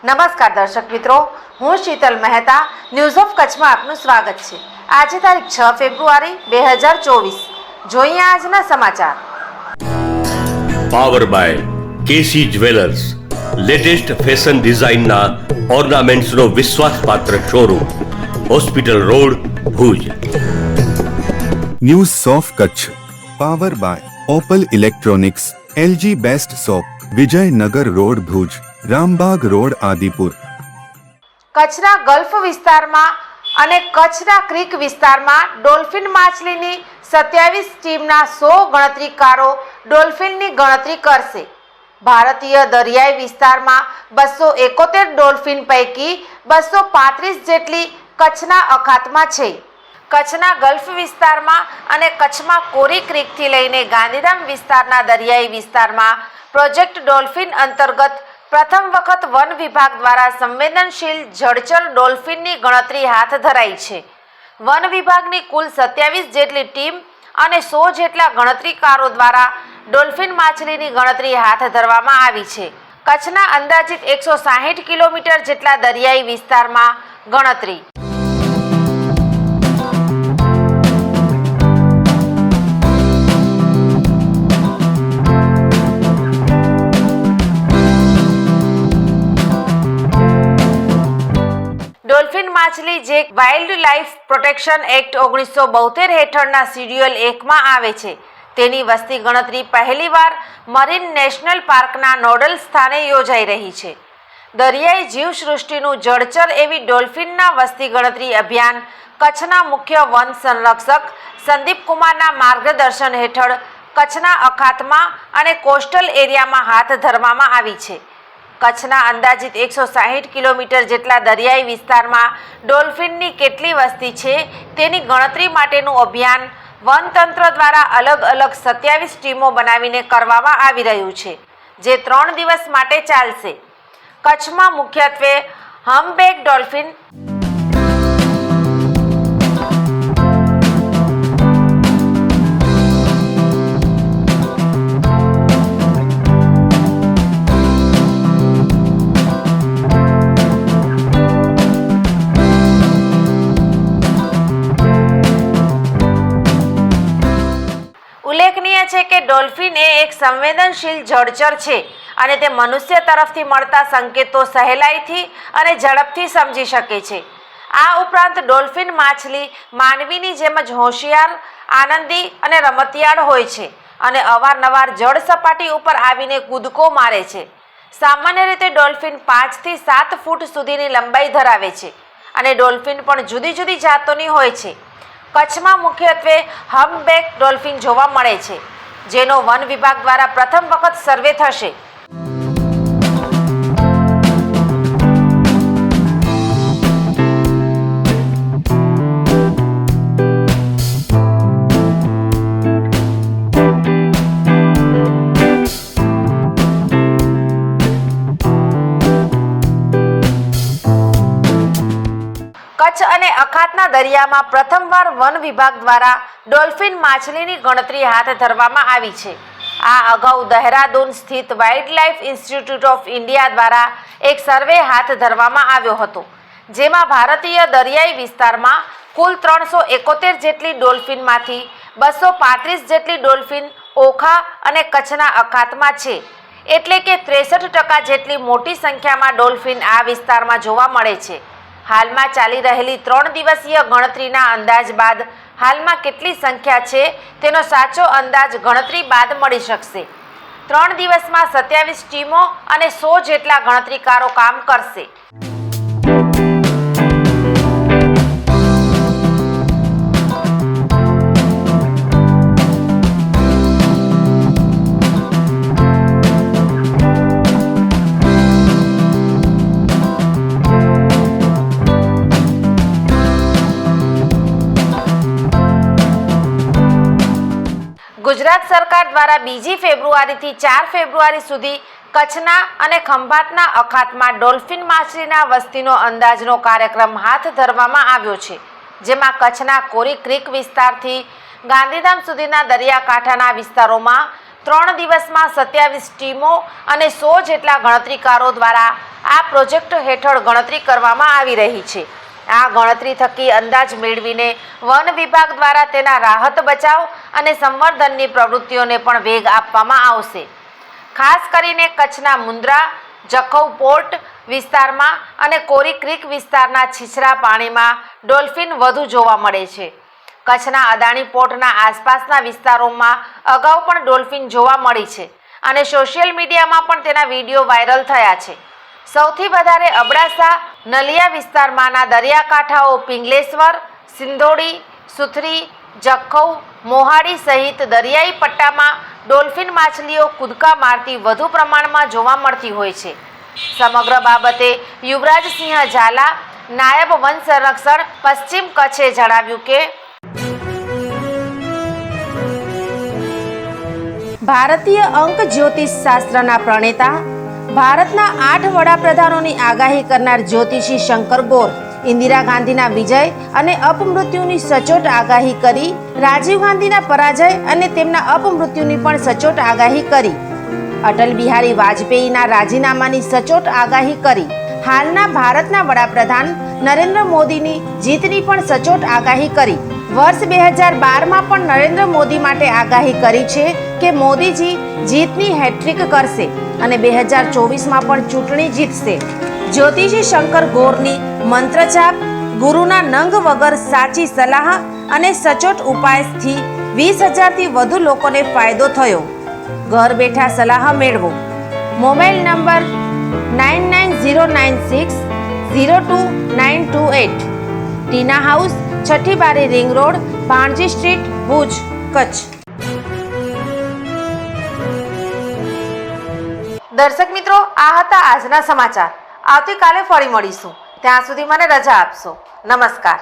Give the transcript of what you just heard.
નમસ્કાર દર્શક મિત્રો, હું શીતલ મહેતા ન્યૂઝ ઓફ કચ્છમાં આપનું સ્વાગત છે। આજે તારીખ 6 ફેબ્રુઆરી 2024। જોઈએ આજના સમાચાર। Power by KC jewellers, latest fashion ડિઝાઇનના ઓર્નામેન્ટ્સનો વિશ્વાસપાત્ર showroom, hospital road, Bhuj. News of Kutch power by opal electronics, LG best shop, Vijaynagar road, Bhuj, Rambag road, Adipur. કચ્છના ગલ્ફ વિસ્તારમાં અને કચ્છના ક્રીક વિસ્તારમાં ડોલ્ફિન માછલીની 27 ટીમના 100 ગણતરીકારો ડોલ્ફિનની ગણતરી કરશે। ભારતીય દરિયાઈ વિસ્તારમાં 271 ડોલ્ફિન પૈકી 235 જેટલી કચ્છના અખાતમાં છે। કચ્છના ગલ્ફ વિસ્તારમાં અને કચ્છમાં કોરી ક્રીકથી લઈને ગાંધીધામ વિસ્તારના દરિયાઈ વિસ્તારમાં પ્રોજેક્ટ ડોલ્ફિન અંતર્ગત પ્રથમ વખત વન વિભાગ દ્વારા સંવેદનશીલ જળચર ડોલ્ફિનની ગણતરી હાથ ધરાઈ છે। વન વિભાગની કુલ 27 જેટલી ટીમ અને 100 જેટલા ગણતરીકારો દ્વારા ડોલ્ફિન માછલીની ગણતરી હાથ ધરવામાં આવી છે। કચ્છના અંદાજિત 160 કિલોમીટર જેટલા દરિયાઈ વિસ્તારમાં ગણતરી। ડોલ્ફિન માછલી જે વાઇલ્ડ લાઇફ પ્રોટેક્શન એક્ટ 1972 હેઠળના શિડ્યુલ 1માં આવે છે, તેની વસ્તી ગણતરી પહેલીવાર મરીન નેશનલ પાર્કના નોડલ સ્થાને યોજાઈ રહી છે। દરિયાઈ જીવસૃષ્ટિનું જળચર એવી ડોલ્ફિનના વસ્તી ગણતરી અભિયાન કચ્છના મુખ્ય વન સંરક્ષક સંદીપ કુમારના માર્ગદર્શન હેઠળ કચ્છના અખાતમાં અને કોસ્ટલ એરિયામાં હાથ ધરવામાં આવી છે। કચ્છના અંદાજિત 160 કિલોમીટર જેટલા દરિયાઈ વિસ્તારમાં ડોલ્ફિનની કેટલી વસ્તી છે તેની ગણતરી માટેનું અભિયાન વનતંત્ર દ્વારા અલગ અલગ 27 ટીમો બનાવીને કરવામાં આવી રહ્યું છે, જે 3 દિવસ માટે ચાલશે। કચ્છમાં મુખ્યત્વે હમ્પબેક ડોલ્ફિન, ઉલ્લેખનીય છે કે ડોલ્ફિન એ એક સંવેદનશીલ જળચર છે અને તે મનુષ્ય તરફથી મળતા સંકેતો સહેલાઈથી અને ઝડપથી સમજી શકે છે। આ ઉપરાંત ડોલ્ફિન માછલી માનવીની જેમ જ હોશિયાર, આનંદી અને રમતિયાળ હોય છે અને અવારનવાર જળ સપાટી ઉપર આવીને કૂદકો મારે છે। સામાન્ય રીતે ડોલ્ફિન 5 થી 7 ફૂટ સુધીની લંબાઈ ધરાવે છે અને ડોલ્ફિન પણ જુદી જુદી જાતોની હોય છે। કચ્છમાં મુખ્યત્વે હમ્પબેક ડોલ્ફિન જોવા મળે છે, જેનો વન વિભાગ દ્વારા પ્રથમ વખત સર્વે થશે। કચ્છ અને અખાતના દરિયામાં પ્રથમવાર વન વિભાગ દ્વારા ડોલ્ફિન માછલીની ગણતરી હાથ ધરવામાં આવી છે। આ અગાઉ દહેરાદૂન સ્થિત વાઇલ્ડલાઇફ ઇન્સ્ટિટ્યૂટ ઓફ ઇન્ડિયા દ્વારા એક સર્વે હાથ ધરવામાં આવ્યો હતો, જેમાં ભારતીય દરિયાઈ વિસ્તારમાં કુલ 371 જેટલી ડોલ્ફિનમાંથી 235 જેટલી ડોલ્ફિન ઓખા અને કચ્છના અખાતમાં છે, એટલે કે 63% જેટલી મોટી સંખ્યામાં ડોલ્ફિન આ વિસ્તારમાં જોવા મળે છે। હાલમાં ચાલી રહેલી 3 દિવસીય ગણતરીના અંદાજ બાદ હાલમાં કેટલી સંખ્યા છે તેનો સાચો અંદાજ ગણતરી બાદ મળી શકશે। 3 દિવસમાં 27 ટીમો અને 100 જેટલા ગણતરીકારો કામ કરશે। ગુજરાત સરકાર દ્વારા 2 ફેબ્રુઆરીથી 4 ફેબ્રુઆરી સુધી કચ્છના અને ખંભાતના અખાતમાં ડોલ્ફિન માછલીના વસ્તીનો અંદાજનો કાર્યક્રમ હાથ ધરવામાં આવ્યો છે, જેમાં કચ્છના કોરી ક્રીક વિસ્તારથી ગાંધીધામ સુધીના દરિયાકાંઠાના વિસ્તારોમાં 3 દિવસમાં 27 ટીમો અને 100 જેટલા ગણતરીકારો દ્વારા આ પ્રોજેક્ટ હેઠળ ગણતરી કરવામાં આવી રહી છે. આ ગણતરી થકી અંદાજ મેળવીને વન વિભાગ દ્વારા તેના રાહત બચાવ અને સંવર્ધનની પ્રવૃત્તિઓને પણ વેગ આપવામાં આવશે. ખાસ કરીને કચ્છના મુન્દ્રા, જખૌ પોર્ટ વિસ્તારમાં અને કોરી ક્રીક વિસ્તારના છીછરા પાણીમાં ડોલ્ફિન વધુ જોવા મળે છે. કચ્છના અદાણી પોર્ટના આસપાસના વિસ્તારોમાં અગાઉ પણ ડોલ્ફિન જોવા મળી છે અને સોશિયલ મીડિયામાં પણ તેના વિડીયો વાયરલ થયા છે. સૌથી વધારે અબડાસા, નલિયા વિસ્તારમાંના દરિયાકાંઠાઓ પિંગલેશ્વર, સિંધોડી, સુથરી, જખૌ, મોહાડી સહિત દરિયાઈ પટ્ટામાં ડોલ્ફિન માછલીઓ કૂદકા મારતી વધુ પ્રમાણમાં જોવા મળતી હોય છે. સમગ્ર બાબતે યુવરાજસિંહ ઝાલા, નાયબ વન સંરક્ષણ પશ્ચિમ કચ્છે જણાવ્યું કે ભારતીય અંક જ્યોતિષ શાસ્ત્રના પ્રણેતા, ભારતના 8 વડાપ્રધાનોની આગાહી કરનાર જ્યોતિષી શંકર ગોર ઇન્દિરા ગાંધીના વિજય અને અપમૃત્યુની સચોટ આગાહી કરી, રાજીવ ગાંધીના પરાજય અને તેમના અપમૃત્યુની પણ સચોટ આગાહી કરી, અટલ બિહારી વાજપેયીના રાજીનામાની સચોટ આગાહી કરી, હાલના ભારતના વડાપ્રધાન નરેન્દ્ર મોદીની જીતની પણ સચોટ આગાહી કરી. વર્ષ 2012માં પણ નરેન્દ્ર મોદી માટે આગાહી કરી છે કે મોદીજી જીતની હેટ્રિક કરશે અને 2024માં પણ ચૂંટણી જીતશે. જ્યોતિષી શંકર ગોરની મંત્રજાપ, ગુરુના નંગ વગર સાચી સલાહ અને સચોટ ઉપાયથી 20,000થી વધુ લોકોને ફાયદો થયો. ઘર બેઠા સલાહ મેળવો. Mobile number 9909602928. ટીના હાઉસ, છઠ્ઠી બારી ring road, Bhanji street, Bhuj, Kutch. દર્શક મિત્રો, આ હતા આજના સમાચાર. આવતીકાલે ફરી મળીશું. ત્યાં સુધી મને રજા આપશો. નમસ્કાર.